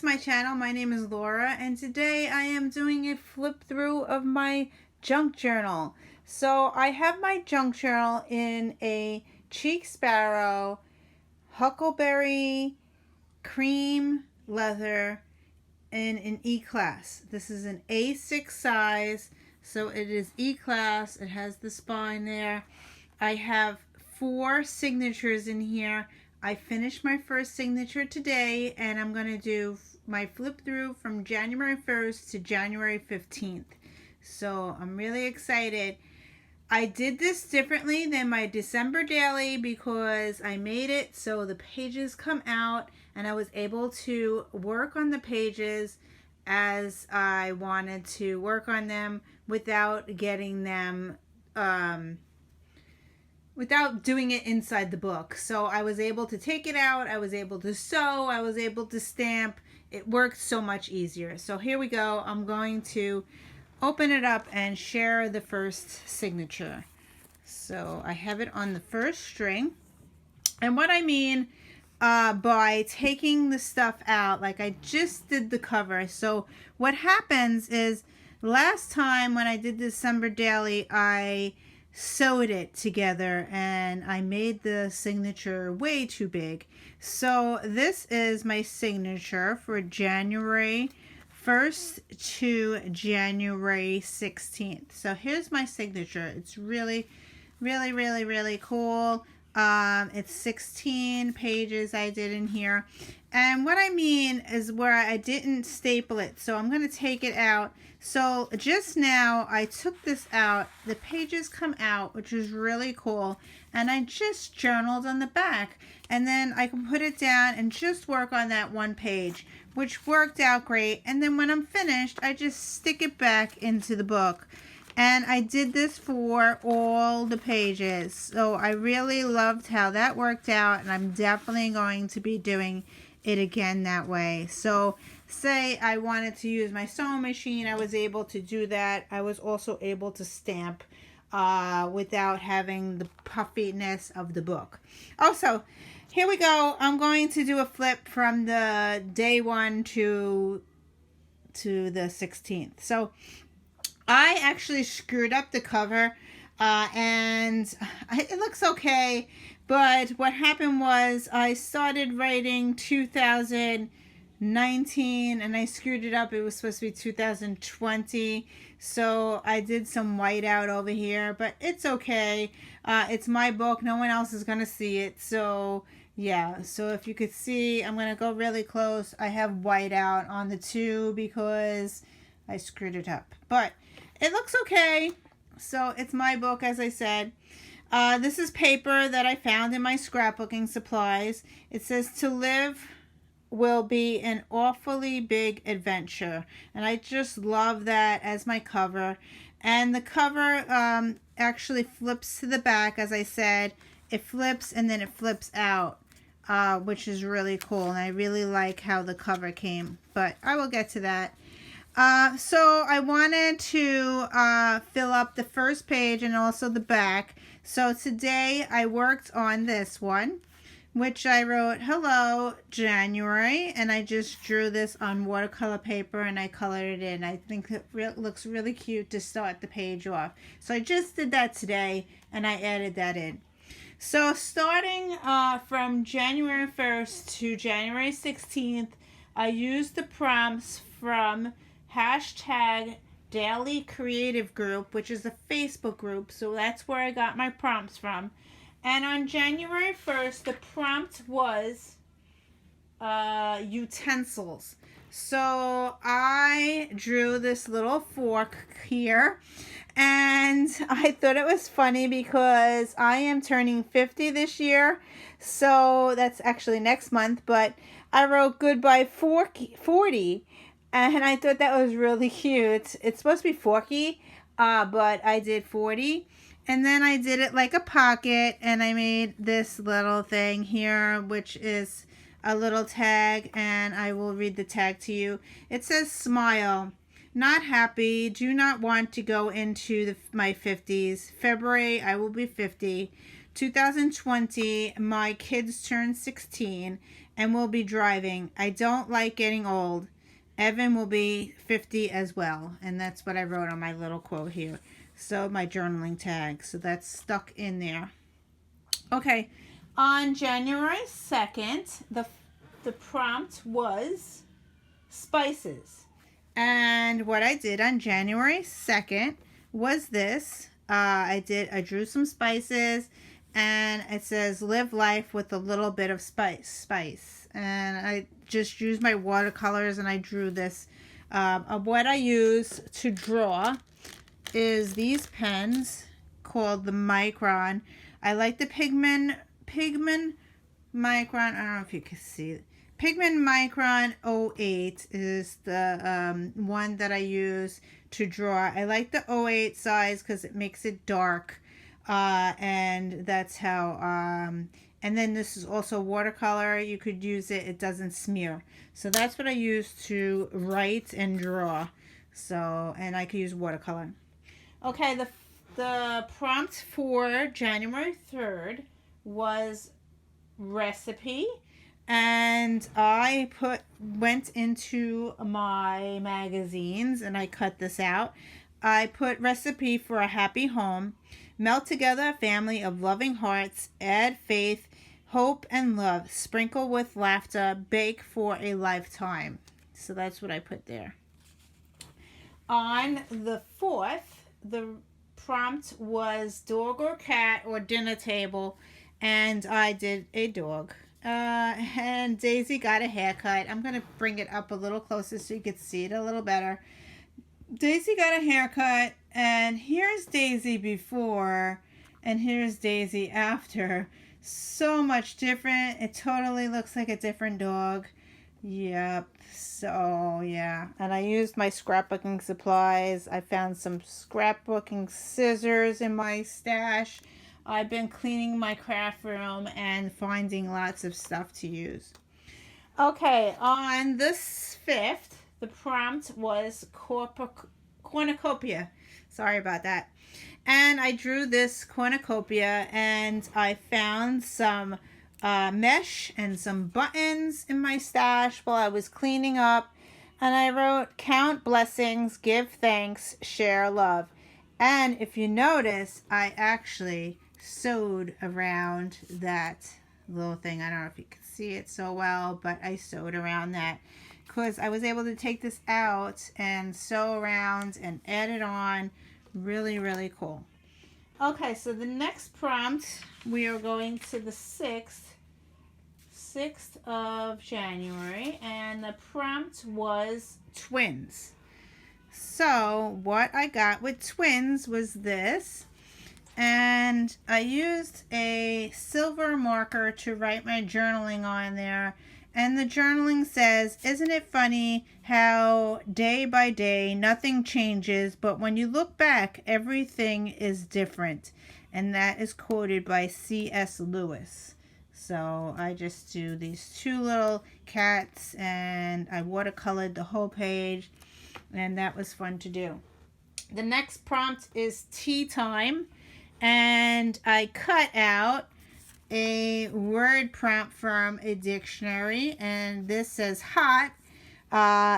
my channel. My name is Laura, and today I am doing a flip through of my junk journal. So I have my junk journal in a cheek sparrow, huckleberry, cream leather, in an E-class. This is an A6 size, so it is E-class. It has the spine there. I have 4 signatures in here. I finished my first signature today, and I'm going to do my flip through from January 1st to January 15th. So I'm really excited. I did this differently than my December daily because I made it so the pages come out and I was able to work on the pages as I wanted to work on them without getting them without doing it inside the book. So I was able to take it out, I was able to sew, I was able to stamp. It worked so much easier. So here we go. I'm going to open it up and share the first signature. So I have it on the first string. And what I mean by taking the stuff out, like I just did the cover. So what happens is last time when I did December daily, I sewed it together and I made the signature way too big. So this is my signature for January 1st to January 16th. So here's my signature. It's really cool. It's 16 pages I did in here. And what I mean is where I didn't staple it. So I'm going to take it out. So just now I took this out. The pages come out, which is really cool. And I just journaled on the back. And then I can put it down and just work on that one page, which worked out great. And then when I'm finished, I just stick it back into the book. And I did this for all the pages. So I really loved how that worked out. And I'm definitely going to be doing it again that way. So say I wanted to use my sewing machine, I was able to do that. I was also able to stamp without having the puffiness of the book. Also, here we go. I'm going to do a flip from the day 1 to the 16th. So I actually screwed up the cover and it looks okay, but what happened was I started writing 2019 and I screwed it up. It was supposed to be 2020, so I did some whiteout over here, but it's okay. It's my book. No one else is going to see it, so yeah. So if you could see, I'm going to go really close. I have whiteout on the 2 because I screwed it up, but it looks okay. So it's my book, as I said. This is paper that I found in my scrapbooking supplies. It says, "To live will be an awfully big adventure." And I just love that as my cover. And the cover actually flips to the back, as I said. It flips and then it flips out, which is really cool. And I really like how the cover came. But I will get to that. So I wanted to fill up the first page and also the back. So today I worked on this one, which I wrote, "Hello, January," and I just drew this on watercolor paper and I colored it in. I think it looks really cute to start the page off. So I just did that today and I added that in. So starting from January 1st to January 16th, I used the prompts from #dailycreativegroup, which is a Facebook group. So that's where I got my prompts from. And on January 1st, the prompt was utensils. So I drew this little fork here. And I thought it was funny because I am turning 50 this year. So that's actually next month. But I wrote goodbye 40. And I thought that was really cute. It's supposed to be forky, but I did 40. And then I did it like a pocket, and I made this little thing here, which is a little tag, and I will read the tag to you. It says, "Smile. Not happy. Do not want to go into my 50s. February, I will be 50. 2020, my kids turned 16. and will be driving. I don't like getting old. Evan will be 50 as well. And that's what I wrote on my little quote here. So my journaling tag. So that's stuck in there. Okay. On January 2nd, the prompt was spices. And what I did on January 2nd was this. I drew some spices, and it says live life with a little bit of spice. And I just used my watercolors and I drew this. What I use to draw is these pens called the Micron. I like the Pigment Micron. I don't know if you can see it. Pigment Micron 08 is the one that I use to draw. I like the 08 size because it makes it dark. And that's how, and then this is also watercolor. You could use it. It doesn't smear. So that's what I use to write and draw. So, and I could use watercolor. Okay, the prompt for January 3rd was recipe. And I went into my magazines and I cut this out. I put recipe for a happy home. Melt together a family of loving hearts. Add faith, hope, and love. Sprinkle with laughter. Bake for a lifetime. So that's what I put there. On the 4th, the prompt was dog or cat or dinner table. And I did a dog. And Daisy got a haircut. I'm going to bring it up a little closer so you can see it a little better. Daisy got a haircut, and here's Daisy before, and here's Daisy after. So much different. It totally looks like a different dog. Yep. So, yeah. And I used my scrapbooking supplies. I found some scrapbooking scissors in my stash. I've been cleaning my craft room and finding lots of stuff to use. Okay, on this 5th, the prompt was cornucopia. Sorry about that. And I drew this cornucopia, and I found some mesh and some buttons in my stash while I was cleaning up. And I wrote, count blessings, give thanks, share love. And if you notice, I actually sewed around that little thing. I don't know if you can see it so well, but I sewed around that because I was able to take this out and sew around and add it on. Really, really cool. Okay, so the next prompt, we are going to the 6th of January, and the prompt was twins. So what I got with twins was this. And I used a silver marker to write my journaling on there. And the journaling says, isn't it funny how day by day nothing changes, but when you look back, everything is different. And that is quoted by C.S. Lewis. So I just do these two little cats, and I watercolored the whole page. And that was fun to do. The next prompt is tea time. And I cut out a word prompt from a dictionary, and this says hot.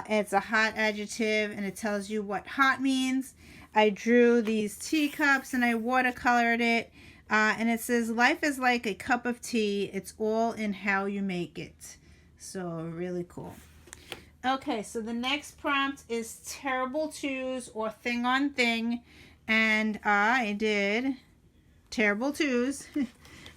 It's a hot adjective, and it tells you what hot means. I drew these teacups and I watercolored it, and it says life is like a cup of tea. It's all in how you make it. So really cool. Okay, so the next prompt is terrible twos or thing on thing, and I did terrible twos.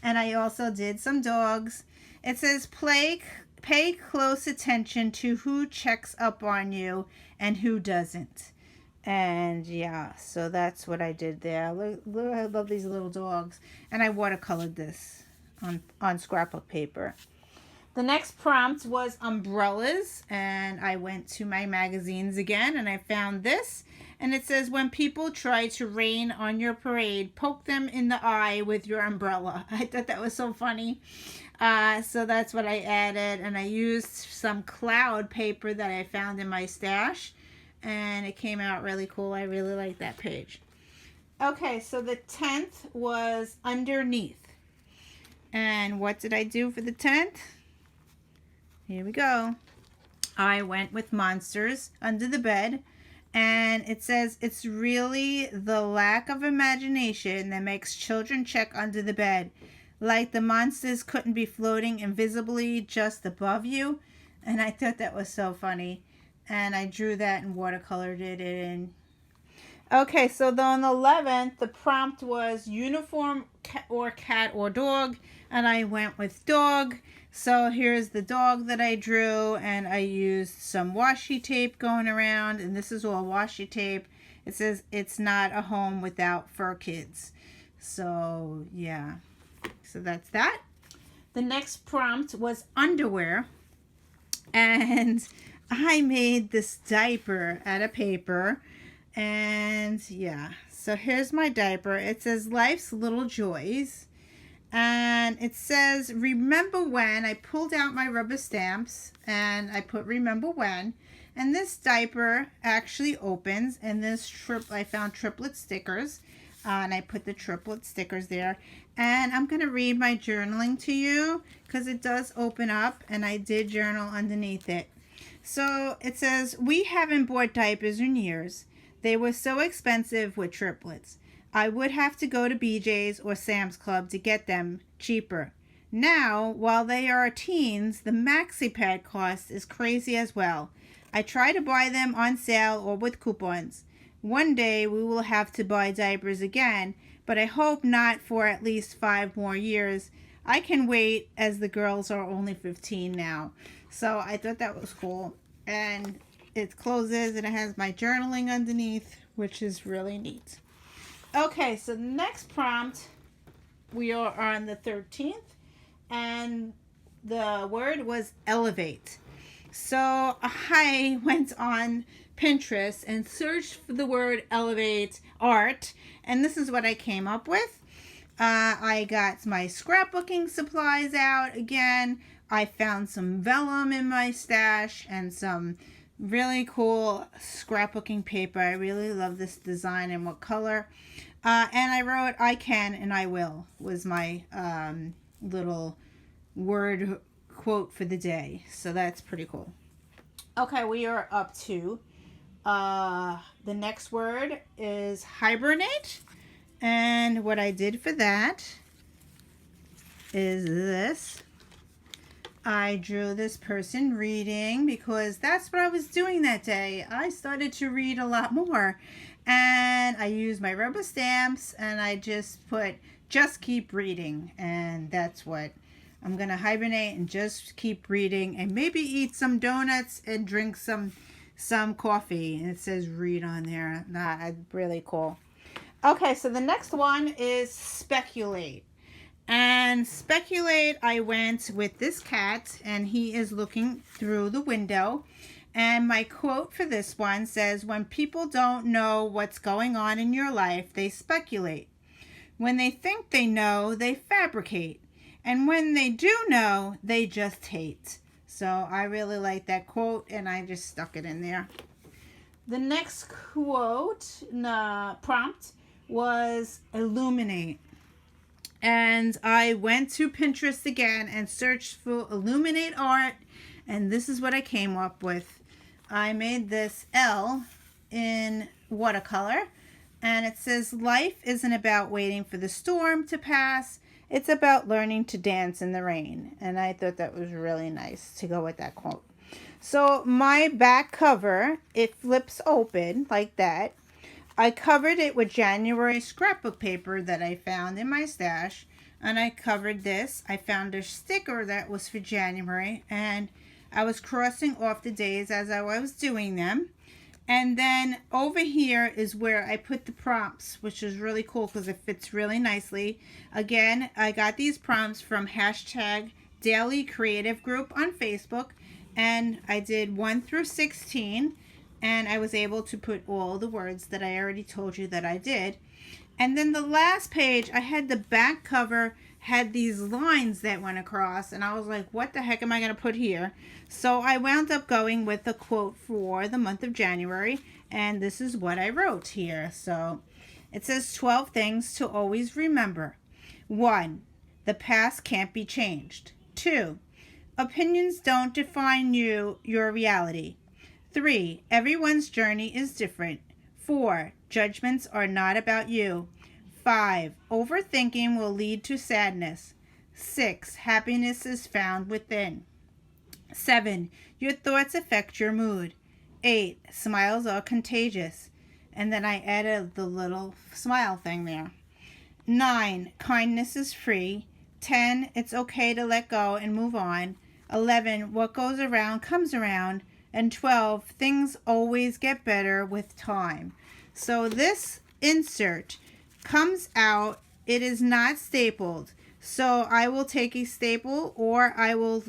And I also did some dogs. It says pay close attention to who checks up on you and who doesn't. And yeah, so that's what I did there. Look, I love these little dogs. And I watercolored this on scrapbook paper. The next prompt was umbrellas, and I went to my magazines again and I found this. And it says, when people try to rain on your parade, poke them in the eye with your umbrella. I thought that was so funny. So that's what I added. And I used some cloud paper that I found in my stash. And it came out really cool. I really like that page. Okay, so the 10th was underneath. And what did I do for the 10th? Here we go. I went with monsters under the bed. And it says it's really the lack of imagination that makes children check under the bed. Like the monsters couldn't be floating invisibly just above you. And I thought that was so funny. And I drew that and watercolored it in. Okay, so on the 11th, the prompt was uniform or cat or dog. And I went with dog. So here's the dog that I drew, and I used some washi tape going around, and this is all washi tape. It says it's not a home without fur kids. So yeah, so that's that. The next prompt was underwear, and I made this diaper out of paper, and yeah, so here's my diaper. It says life's little joys. And it says, remember when. I pulled out my rubber stamps and I put remember when. And this diaper actually opens. And I found triplet stickers. And I put the triplet stickers there. And I'm going to read my journaling to you because it does open up. And I did journal underneath it. So it says, we haven't bought diapers in years. They were so expensive with triplets. I would have to go to BJ's or Sam's Club to get them cheaper. Now, while they are teens, the maxi pad cost is crazy as well. I try to buy them on sale or with coupons. One day we will have to buy diapers again, but I hope not for at least 5 more years. I can wait as the girls are only 15 now. So I thought that was cool. And it closes and it has my journaling underneath, which is really neat. Okay, so the next prompt, we are on the 13th, and the word was elevate. So I went on Pinterest and searched for the word elevate art, and this is what I came up with. I got my scrapbooking supplies out again. I found some vellum in my stash and some really cool scrapbooking paper. I really love this design and what color. And I wrote I can and I will was my little word quote for the day. So that's pretty cool. Okay, we are up to the next word is hibernate. And what I did for that is this. I drew this person reading because that's what I was doing that day. I started to read a lot more. And I used my rubber stamps and I just put just keep reading. And that's what I'm going to hibernate and just keep reading and maybe eat some donuts and drink some coffee. And it says read on there. Really cool. Okay, so the next one is speculate. And speculate, I went with this cat, and he is looking through the window. And my quote for this one says, when people don't know what's going on in your life, they speculate. When they think they know, they fabricate. And when they do know, they just hate. So I really like that quote, and I just stuck it in there. The next quote, prompt, was illuminate. And I went to Pinterest again and searched for illuminate art. And this is what I came up with. I made this L in watercolor. And it says, life isn't about waiting for the storm to pass. It's about learning to dance in the rain. And I thought that was really nice to go with that quote. So my back cover, it flips open like that. I covered it with January scrapbook paper that I found in my stash. And I covered this. I found a sticker that was for January. And I was crossing off the days as I was doing them. And then over here is where I put the prompts, which is really cool because it fits really nicely. Again, I got these prompts from hashtag dailycreativegroup on Facebook. And I did 1 through 16. And I was able to put all the words that I already told you that I did. And then the last page, I had the back cover, had these lines that went across. And I was like, what the heck am I going to put here? So I wound up going with the quote for the month of January. And this is what I wrote here. So it says 12 things to always remember. 1, the past can't be changed. 2, Opinions don't define you, your reality. 3. Everyone's journey is different. 4. Judgments are not about you. 5. Overthinking will lead to sadness. 6. Happiness is found within. 7. Your thoughts affect your mood. 8. Smiles are contagious. And then I added the little smile thing there. 9. Kindness is free. 10. It's okay to let go and move on. 11. What goes around comes around. And 12. Things always get better with time. So this insert comes out. It is not stapled. So I will take a staple, or I will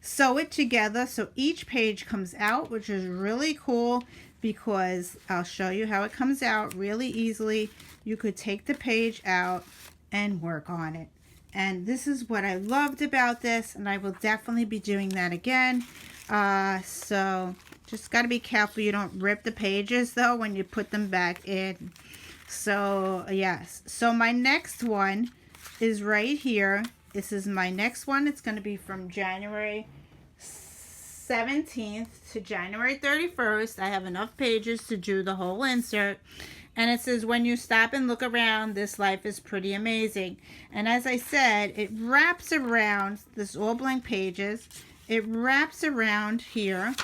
sew it together so each page comes out, which is really cool because I'll show you how it comes out really easily. You could take the page out and work on it. And this is what I loved about this, and I will definitely be doing that again. So just got to be careful you don't rip the pages though when you put them back in. So yes, so my next one is right here. This is my next one. It's going to be from January 17th to January 31st. I have enough pages to do the whole insert. And it says, when you stop and look around, this life is pretty amazing. And as I said, it wraps around, this all blank pages. It wraps around here.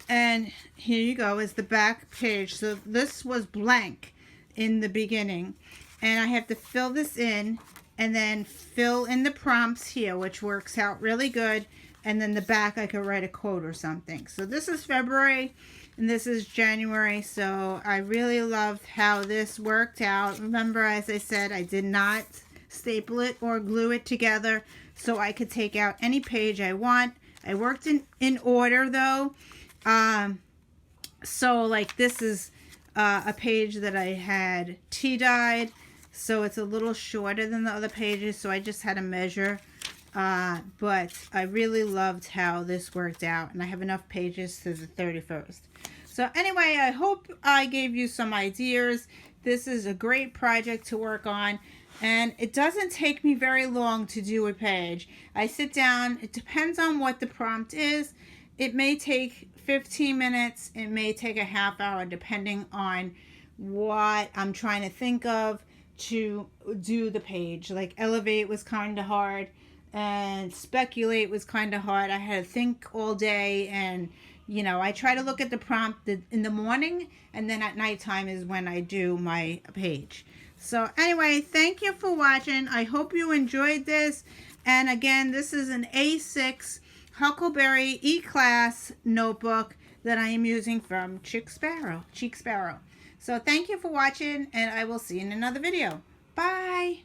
And here you go is the back page. So this was blank in the beginning. And I have to fill this in and then fill in the prompts here, which works out really good. And then the back, I could write a quote or something. So this is February and this is January. So I really loved how this worked out. Remember, as I said, I did not staple it or glue it together, so I could take out any page I want. I worked in order though. So like this is a page that I had tea-dyed. So it's a little shorter than the other pages, so I just had to measure. But I really loved how this worked out, and I have enough pages to the 31st. So anyway, I hope I gave you some ideas. This is a great project to work on, and it doesn't take me very long to do a page. I sit down, it depends on what the prompt is. It may take 15 minutes, it may take a half hour, depending on what I'm trying to think of to do the page. Like elevate was kind of hard, and speculate was kind of hard. I had to think all day, and you know, I try to look at the prompt in the morning, and then at nighttime is when I do my page. So anyway, thank you for watching. I hope you enjoyed this. And again, this is an A6 Huckleberry E-Class notebook that I am using from Cheek Sparrow. So thank you for watching, and I will see you in another video. Bye!